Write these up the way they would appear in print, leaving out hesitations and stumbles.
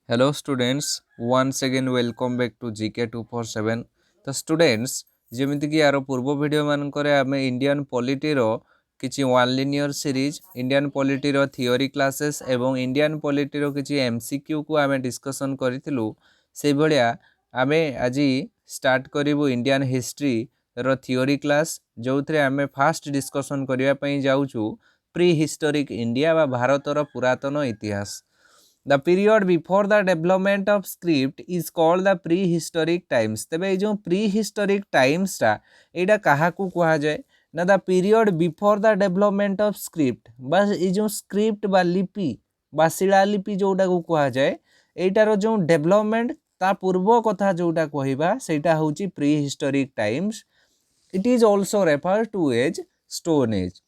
Hello students, once again welcome back to GK 247. तो students जेमिति कि यार पूर्व वीडियो मानकरे आमे इंडियन पॉलिटी रो किछि one linear series Indian polity रो थियोरी क्लासेस एवं इंडियन पॉलिटी रो किछि एमसीक्यू को आमे डिस्कशन करिथिलु से भलिया आमे आजि स्टार्ट करिवु इंडियन हिस्ट्री रो थियोरी क्लास जोथरे आमे फास्ट डिस्कशन करिया पई जाउछु प्री हिस्टोरिक इंडिया बा भारत रो पुरातन इतिहास. The period before the development of script is called the prehistoric times. तेबे जो prehistoric times टा एटा कहा को कहा जाए ना the period before the development of script बस ये जो script बा लिपि बा शिलालिपि जोटा को कहा जाए एटार जो development ता पूर्व कथा जोटा कहिबा सेटा होची prehistoric times. It is also referred to as stone age.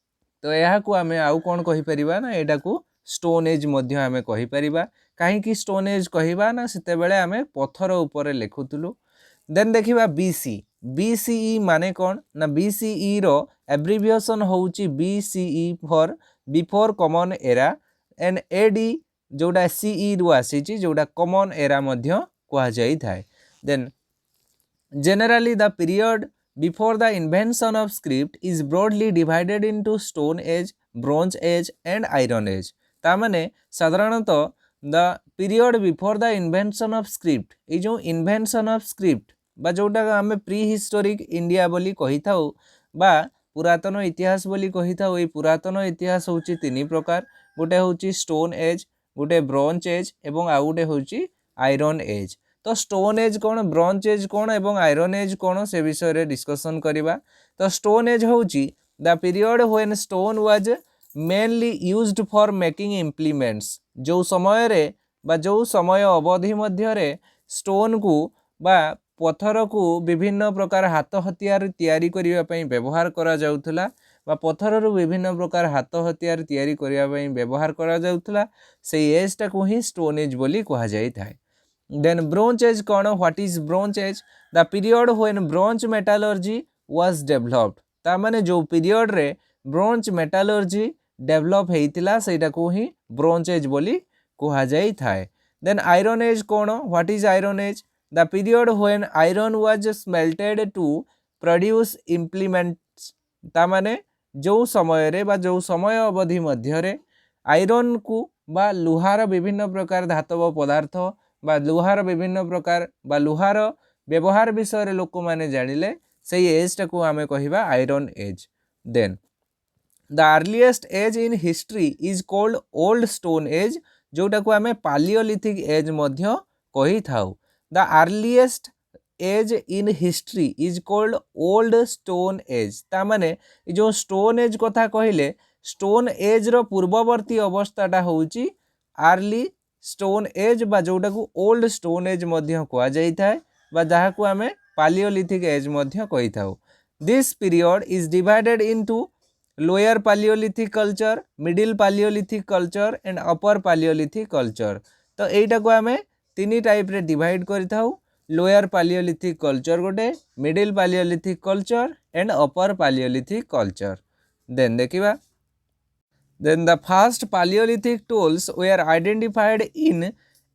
तो यहाँ को आमे आउ कौन कहि परिबा ना एटा को स्टोन एज मध्य आमे कहि परिबा कहीं स्टोन एज कहिबा ना सेते बेले आमे पत्थर ऊपर लिखुतलु. देन देखिबा बीसी बीसीई माने कौन ना बीसीई रो एब्रिविएशन होउची BCE for before common era and AD जोडा सीई रु आसीची जोडा कॉमन एरा मध्य कहा जाई थाए. Then generally the period before the invention of script is broadly divided into stone age, bronze age and iron age. तामने साधारणतः the period before the invention of script ये जो इन्वेंशन ऑफ स्क्रिप्ट बा जोटा आम प्री हिस्टोरिक इंडिया बोली कही थाउ बा पुरातन इतिहास बोली कही थाउ. ये पुरातन इतिहास होची तीन प्रकार गोटे होची स्टोन एज गोटे ब्रोंज एज एवं आउ गोटे होची आयरन एज. तो स्टोन एज कौन ब्रोंज एज कौन एवं आयरन एज कौन से विषय रे डिस्कशन करिबा. तो स्टोन एज होची the period when stone was mainly used for making implements जो समय रे बा जो समय अवधि मध्य रे स्टोन को बा पत्थर को विभिन्न प्रकार हाथ हथियार तैयारी करिवा पई व्यवहार करा जाउथला बा पत्थर रु विभिन्न प्रकार हाथ हथियार तैयारी करिवा पई व्यवहार करा जाउथला से एज टा को ही स्टोन एज बोली कहा जाई थाए. Then bronze age कौन what is bronze age? The period when bronze metallurgy was developed. ता माने जो पीरियड रे ब्रोंज मेटालर्जी डेवलप हेइतिला सेटा को ही ब्रोंज एज बोली कहा जाई थाए. देन आयरन एज कौन what is iron age? The period when iron was smelted to produce implements. ता माने जो समय रे बा जो समय अवधि मध्य रे आयरन को बा लुहार विभिन्न प्रकार धातव पदार्थ बा लुहार विभिन्न प्रकार बा लुहार व्यवहार विषय लोक माने जानिले से एज टाको आमे कहिबा iron age. Then the earliest age in history is called old stone age जोटा को आमे पालियोलिथिक एज मध्य कहि थाउ. The earliest age in history is called old stone age. ता माने जो स्टोन एज कथा कहिले स्टोन एज रो पूर्ववर्ती अवस्थाटा होउची अर्ली स्टोन एज बा जोटा को ओल्ड स्टोन एज मध्य कहा जाई थाए बा जहा को आमे पालियोलिथिक एज मध्य कहि थाउ. This period is divided into lower palaeolithic culture middle palaeolithic culture and upper palaeolithic culture. तो एटा को आमे तीन टाइप रे डिवाइड करि थाउ. लोअर पालियोलिथिक कल्चर गोटे middle palaeolithic culture and upper palaeolithic culture. Then देखिबा. Then the first Paleolithic tools were identified in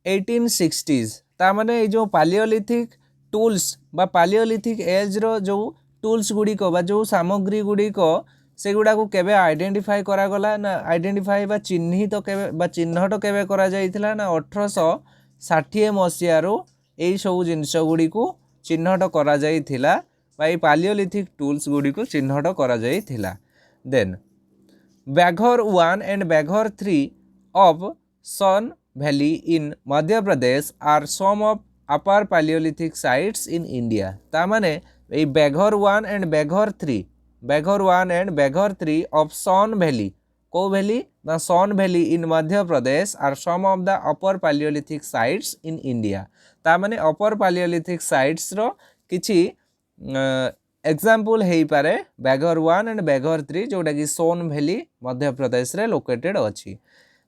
1860s. ता माने जो Paleolithic tools बा Paleolithic age रो जो tools गुडी को बा जो सामग्री गुडी को से गुडा को केबे आइडेंटिफाई करा गला ना आइडेंटिफाई बा चिन्हित तो केबे बा चिन्हट केबे करा जाइथिला ना 1860 मसिया रो एई सब जिंस गुडी को चिन्हट करा जाइथिला बा ए Paleolithic tools गुडी को चिन्हट करा जाइथिला. Then Baghor 1 and Baghor 3 of Son Valley in Madhya Pradesh are some of upper Paleolithic sites in India. ता माने ए Baghor 1 and Baghor 3 of Son Valley को valley the Son Valley in Madhya Pradesh are some of the upper Paleolithic sites in India. ता माने upper Paleolithic sites रो किछि example हेई पारे Baghor 1 and Baghor 3 जोटा कि सोन valley Madhya Pradesh रे लोकेटेड अछि.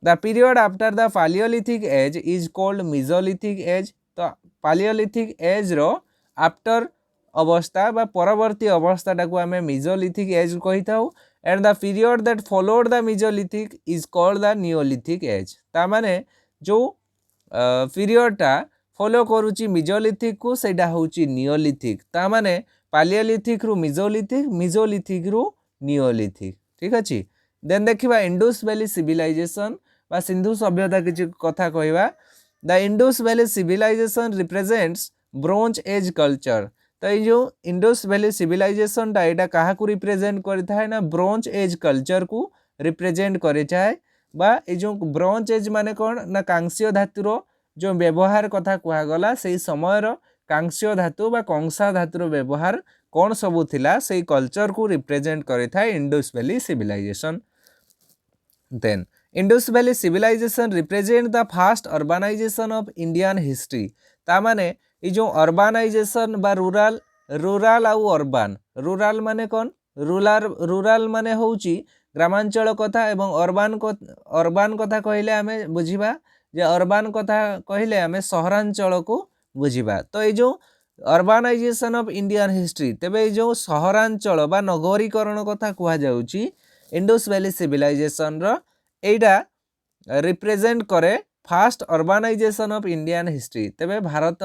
The period after the palaeolithic age is called mesolithic age. तो palaeolithic age रो आफ्टर अवस्था बा परवर्ती अवस्था टाको आमे मेसोलिथिक एज कहि थाउ and the period that followed the mesolithic is called the neolithic age. ता माने जो पीरियडटा फॉलो करुच्ची मिजोलिथिक को सेटा होची नियोलिथिक ता माने पालियोलिथिक रु मिजोलिथिक मिजोलिथिक रु नियोलिथिक ठीक अछि। देन देखिबा इंडस वैली सिविलाइजेशन बा सिंधु सभ्यता किछि कथा कहबा। The Indus valley civilisation represents bronze age culture. तो ये जो इंडस वैली सिविलाइजेशन टा एटा काहा को रिप्रेजेंट करता ना ब्रोंज एज कल्चर को रिप्रेजेंट करे चाहे बा ये जो ब्रोंज एज माने कौन ना कांस्य धातुर जो व्यवहार कथा कहा गला से समयर कांस्य धातु बा कंसा धातुर व्यवहार कौन सबू थिला से कल्चर को रिप्रेजेंट करे था Indus valley civilisation. Then Indus valley civilisation represent the fast urbanisation of Indian history. ता माने ये जो अर्बानाइजेशन बा रूरल रूरल आउ अर्बान रूरल माने कौन रूरल माने होउची ग्रामांचल कथा एवं अर्बान कथा कहले आमे बुझिबा जे अर्बान कथा कहले आमे सहरांचल को बुझिबा। तो ये जो अर्बानाइजेशन ऑफ इंडियन हिस्ट्री तेबे जो सहरांचल बा नगरीकरण कथा कहा जाउची इंडस वैली सिविलाइजेशन रो एटा रिप्रेजेंट करे fast urbanisation of Indian history. तेबे भारत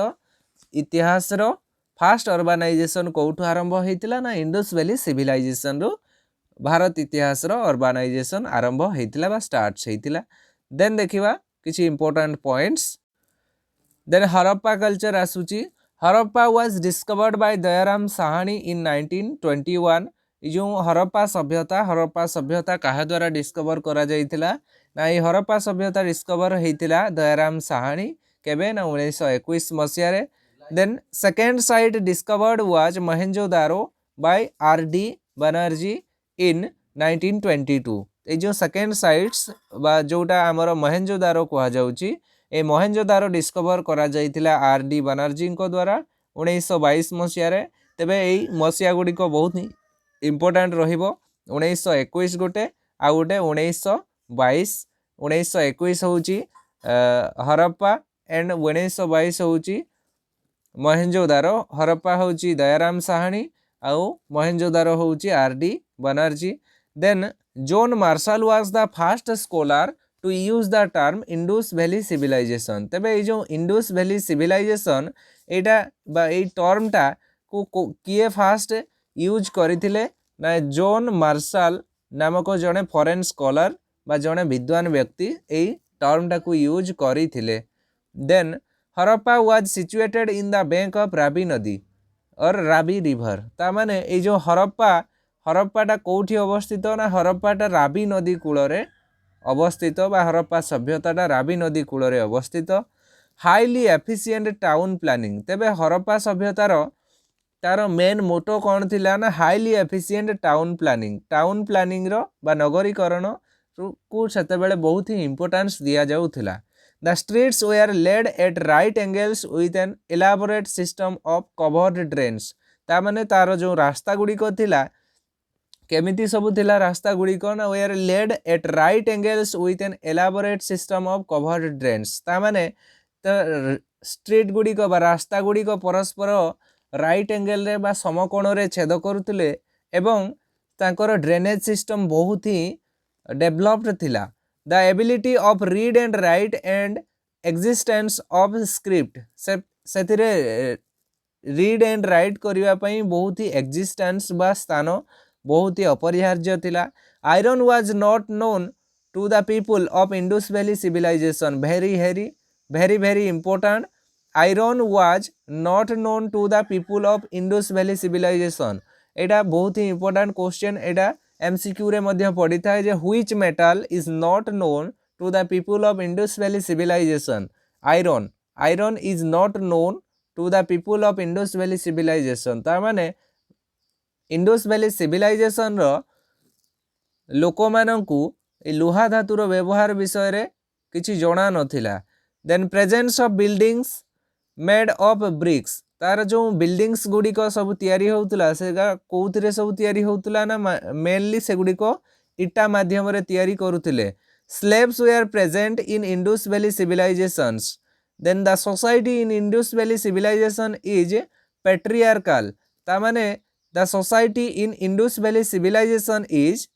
इतिहास रो फास्ट अर्बानाइजेशन कोठु आरंभ हेतिला ना इंडस वैली सिविलाइजेशन रो भारत इतिहास रो अर्बानाइजेशन आरंभ हेतिला बा स्टार्ट हेतिला। देन देखिबा किछि important points. Then Harappa culture आसुची। Harappa was discovered by Dayaram Sahni in 1921। जो हरप्पा सभ्यता कहा द्वारा डिस्कवर करा जाइतिला ना ये हरप्पा सभ्यता डिस्कवर हेतिला दयाराम साहानी केबे ना 1921 मसिया रे। Then second site discovered was Mohenjodaro by R D. Banerji in 1922। ये जो सेकेंड साइट्स बा जोटा हमर मोहेंजोदारो कहा जाउची ए मोहेंजोदारो डिस्कवर करा जाइतिला आर.डी. बनर्जी को द्वारा 1922 मसिया रे। तेबे एई मसिया गुडी को बहुत ही इंपोर्टेंट रहिबो 1921 गोटे आ गोटे 1922। 1921 होउची हरप्पा एंड 1922 होउची मोहेंजोदारो। हरप्पा होउची दयाराम साहानी आउ मोहेंजोदारो होउची R D. Banerjee. Then John Marshall was the first scholar to use the term Indus valley civilisation. तेबे ये जो इंडस वैली सिविलाइजेशन एटा बा ए टर्मटा को किए फास्ट यूज करथिले ना जॉन मार्शल नामक जड़े फॉरेन स्कॉलर बा जड़े विद्वान व्यक्ति ए टर्मटा को यूज करथिले। Then Harappa was situated in the bank of Ravi नदी और रावी रिवर। ता माने ए जो हरप्पाटा कोठी अवस्थित ना हरप्पाटा रावी नदी कूल रे अवस्थित बा हरप्पा सभ्यताटा रावी नदी कूल रे अवस्थित। Highly efficient town planning. तेबे हरप्पा सभ्यतार तार मेन मोटो कौन थिला ना हाईली एफिशिएंट टाउन प्लानिंग रो बा नगरीकरण को सेते बेले बहुत ही इंपोर्टेंस दिया जाउथिला। The streets were laid at right angles with an elaborate system of covered drains. ता माने तार जो रास्ता गुडी को थिला केमिति सब थिला रास्ता गुडी को ना were laid at right angles with an elaborate system of covered drains. ता माने त स्ट्रीट गुडी को बा रास्ता गुडी को परस्पर राइट एंगल रे बा समकोण रे छेद करुतले एवं तांकर ड्रेनेज सिस्टम बहुत ही डेवलप्ड थिला। The ability of read and write and existence of script सेथिरे रीड एंड राइट करिवा पई बहुत ही एक्जिस्टेंस बा स्थान बहुत ही अपरिहार्य थिला। Iron was not known to the people of Indus valley civilisation. Very important. Iron was not known to the people of Indus valley civilisation. एटा बहुत ही इंपोर्टेंट क्वेश्चन। एटा एमसीक्यू रे मध्य पड़ी था जे which metal is not known to the people of Indus valley civilisation. Iron is not known to the people of Indus valley civilisation. ता माने इंडस वैली सिविलाइजेशन रो लोक मानकू लुहा धातुर व्यवहार विषय रे किछि जणा नथिला। Then presence of buildings made of bricks. तार जो बिल्डिंग्स गुडी को सब तैयारी होउतला सेगा कोउथिरे सब तैयारी होउतला ना मेनली से गुडी को इटा माध्यम रे तैयारी करूथिले। Slaves were present in Indus valley civilisations. Then the society in Indus valley civilisation is patriarchal. ता माने the society in Indus valley civilisation is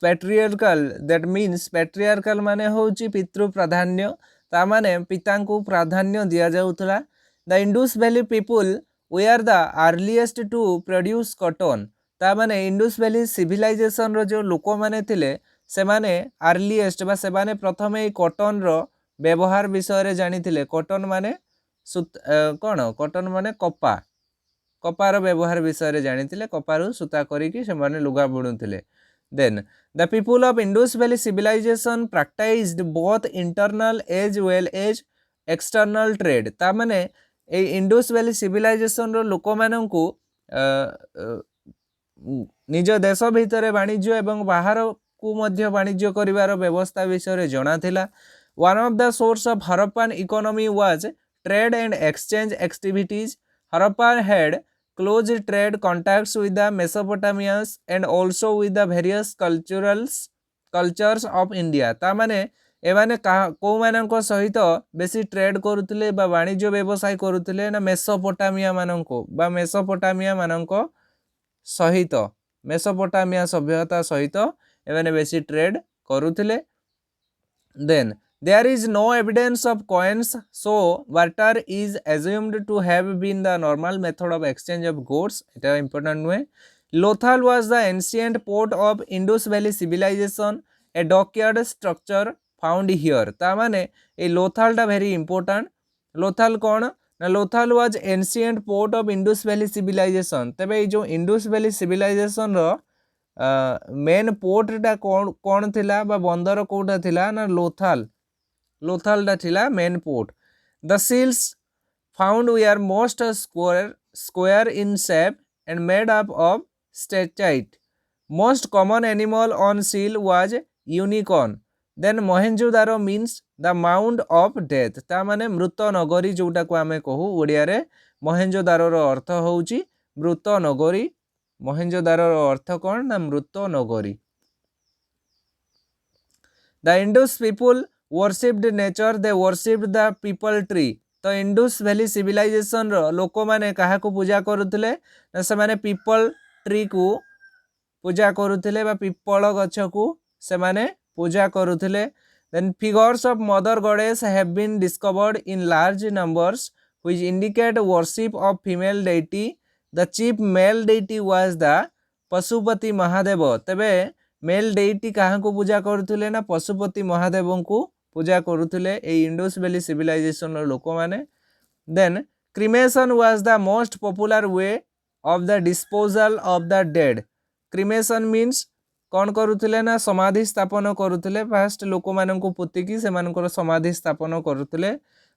patriarchal. That means patriarchal माने होउची पितृ प्राधान्य तामाने पिता को प्राधान्य दिया जाउथला। The Indus valley people were the earliest to produce cotton. तामाने इंडस वैली सिविलाइजेशन रो जो लोक माने थिले से माने अर्लीएस्ट बा से माने प्रथम ए कॉटन रो व्यवहार विषय रे जानी थिले। कॉटन माने कौन कॉटन माने कपा कपार व्यवहार विषय रे जानी थिले। कपारु सूता करिकी से माने लुगा बुणुथिले। Then the people of Indus valley civilisation practised both internal as well as external trade. ता माने ए इंडस वैली सिविलाइजेशन रो लोक माननकु निज देश भितर वाणिज्य एवं बाहर को मध्य वाणिज्य करिवार व्यवस्था विषय रे जଣା थिला। One of the source of Harappan economy was trade and exchange activities. Harappa had close trade contacts with the Mesopotamians and also with the various cultures of India। ता माने एमाने को माननको सहित बेसी ट्रेड करुथिले बा वाणिज्य व्यवसाय करुथिले ना मेसोपोटामिया माननको बा मेसोपोटामिया माननको सहित मेसोपोटामिया सभ्यता सहित एमाने बेसी ट्रेड करुथिले। Then there is no evidence of coins, so barter is assumed to have been the normal method of exchange of goods। এটা important नुहे। Lothal was the ancient port of Indus Valley civilization, a dockyard structure found here। ता माने ए लोथाल टा very important। Lothal कौन ना Lothal was ancient port of Indus Valley civilization। तबे जो Indus Valley civilization रो main port टा कौन थिला बा बंदर कोटा थिला ना लोथाल लोथाल टा थिला main port. The seals found were most square in shape and made up of steatite. Most common animal on seal was unicorn. Then Mohenjodaro means the mound of death. ता माने मृत नगरी जोटा को आमे कहू ओडिया रे मोहेंजोदारो रो अर्थ होउची मृत नगरी। मोहेंजोदारो रो अर्थ कोन ना मृत नगरी। The Indus people worshipped nature, they worshipped the people tree. तो इंडस वैली सिविलाइजेशन रो लोक माने कहा को पूजा करुथिले ना से माने पीपल ट्री को पूजा करुथिले बा पीपल गछ को से माने पूजा करुथिले। Then figures of mother goddess have been discovered in large numbers which indicate worship of female deity. The chief male deity was the Pashupati Mahadev. तबे मेल डेटी कहा को पूजा करुथिले ना पशुपति महादेव को पूजा करुथिले ए इंडस वैली सिविलाइजेशन लोक माने। Then cremation was the most popular way of the disposal of the dead. Cremation means कौन करुथिले ना समाधि स्थापन करुथिले। फास्ट लोक माननकु पुतिकी से मानकर समाधि स्थापन करुथिले।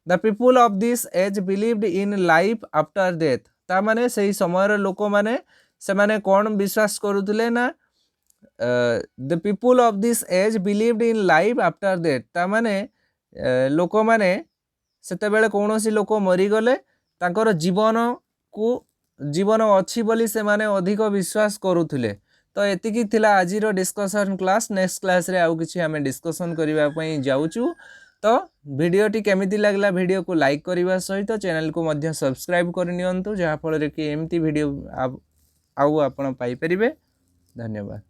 The people of this age believed in life after death. ता माने सेही समय लोक माने से माने कौन विश्वास करुथिले ना the people of this age believed in life after death. ता माने लोक माने सेते बेले कोनोसी लोक मरी गले तांकर जीवन को जीवन अछि बोली से माने अधिक विश्वास करुथिले। तो एतिकी थिला आजिरो डिस्कशन क्लास। नेक्स्ट क्लास रे आउ किछि हमें डिस्कशन करबा पई जाउचू। तो वीडियोटी केमिति लागला वीडियो को लाइक करबा सहित चैनल को मध्य सब्सक्राइब कर नियंतु जहा फल रे कि एमती वीडियो आउ आपण पाई परिबे। धन्यवाद।